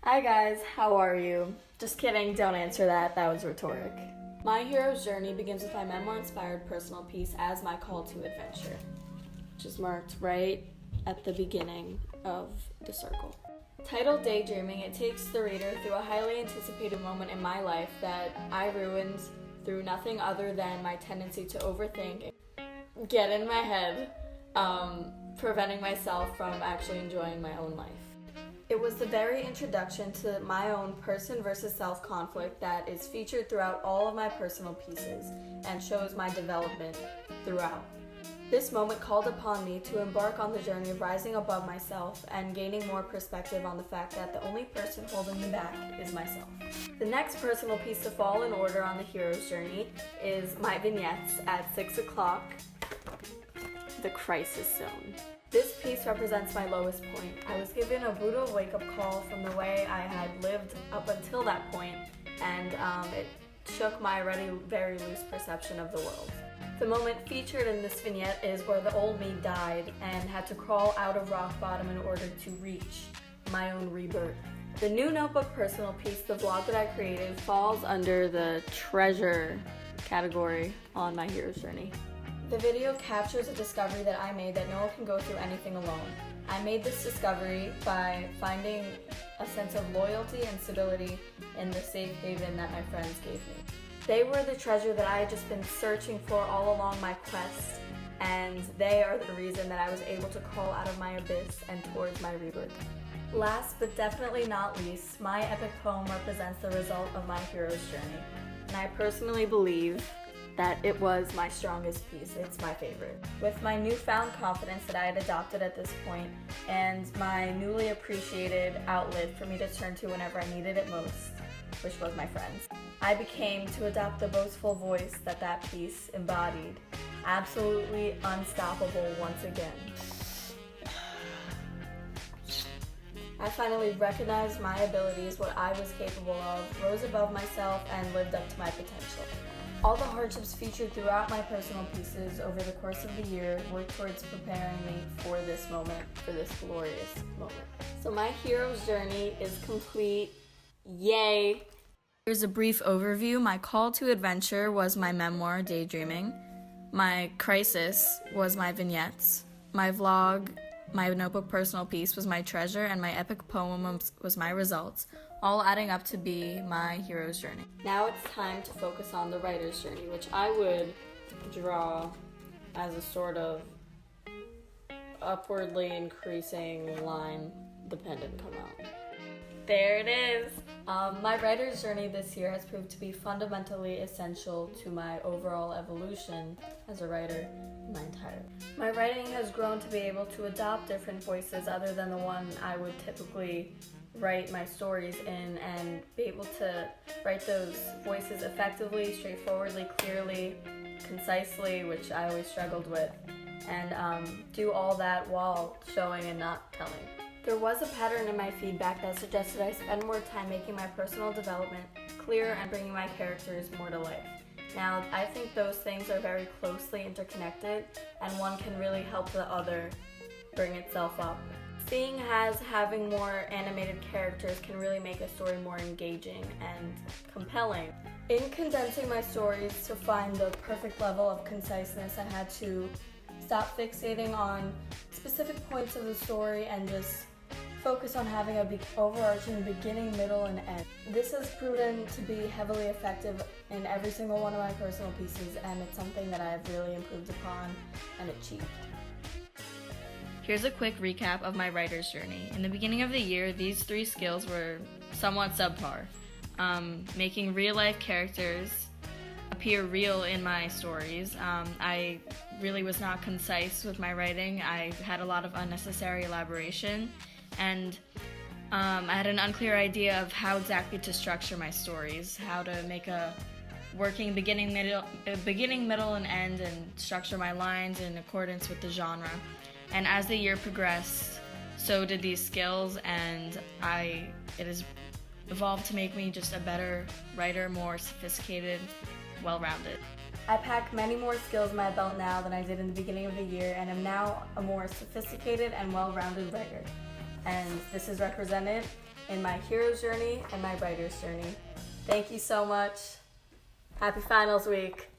Hi guys, how are you? Just kidding, don't answer that, that was rhetoric. My hero's journey begins with my memoir-inspired personal piece as my call to adventure, which is marked right at the beginning of the circle. Titled Daydreaming, it takes the reader through a highly anticipated moment in my life that I ruined through nothing other than my tendency to overthink and get in my head, preventing myself from actually enjoying my own life. It was the very introduction to my own person versus self conflict that is featured throughout all of my personal pieces and shows my development throughout. This moment called upon me to embark on the journey of rising above myself and gaining more perspective on the fact that the only person holding me back is myself. The next personal piece to fall in order on the hero's journey is my vignettes at 6 o'clock, the crisis zone. This piece represents my lowest point. I was given a brutal wake-up call from the way I had lived up until that point, and it shook my already very loose perception of the world. The moment featured in this vignette is where the old me died and had to crawl out of rock bottom in order to reach my own rebirth. The new notebook personal piece, the vlog that I created, falls under the treasure category on my hero's journey. The video captures a discovery that I made that no one can go through anything alone. I made this discovery by finding a sense of loyalty and stability in the safe haven that my friends gave me. They were the treasure that I had just been searching for all along my quest, and they are the reason that I was able to crawl out of my abyss and towards my rebirth. Last but definitely not least, my epic poem represents the result of my hero's journey, and I personally believe that it was my strongest piece. It's my favorite. With my newfound confidence that I had adopted at this point and my newly appreciated outlet for me to turn to whenever I needed it most, which was my friends, I became to adopt the boastful voice that that piece embodied. Absolutely unstoppable once again. I finally recognized my abilities, what I was capable of, rose above myself, and lived up to my potential. All the hardships featured throughout my personal pieces over the course of the year worked towards preparing me for this moment, for this glorious moment. So my hero's journey is complete. Yay! Here's a brief overview. My call to adventure was my memoir, Daydreaming. My crisis was my vignettes. My vlog, my notebook personal piece was my treasure, and my epic poem was my results, all adding up to be my hero's journey. Now it's time to focus on the writer's journey, which I would draw as a sort of upwardly increasing line dependent come out. There it is! My writer's journey this year has proved to be fundamentally essential to my overall evolution as a writer in my entirety. My writing has grown to be able to adopt different voices other than the one I would typically write my stories in, and be able to write those voices effectively, straightforwardly, clearly, concisely, which I always struggled with, and do all that while showing and not telling. There was a pattern in my feedback that suggested I spend more time making my personal development clear and bringing my characters more to life. Now, I think those things are very closely interconnected, and one can really help the other bring itself up. Seeing as having more animated characters can really make a story more engaging and compelling. In condensing my stories to find the perfect level of conciseness, I had to stop fixating on specific points of the story and just focus on having an overarching beginning, middle, and end. This has proven to be heavily effective in every single one of my personal pieces, and it's something that I've really improved upon and achieved. Here's a quick recap of my writer's journey. In the beginning of the year, these 3 skills were somewhat subpar. Making real-life characters appear real in my stories. I really was not concise with my writing. I had a lot of unnecessary elaboration, and I had an unclear idea of how exactly to structure my stories, how to make a working beginning, middle, and end, and structure my lines in accordance with the genre. And as the year progressed, so did these skills, and it has evolved to make me just a better writer, more sophisticated, well-rounded. I pack many more skills in my belt now than I did in the beginning of the year, and am now a more sophisticated and well-rounded writer. And this is represented in my hero's journey and my writer's journey. Thank you so much. Happy finals week.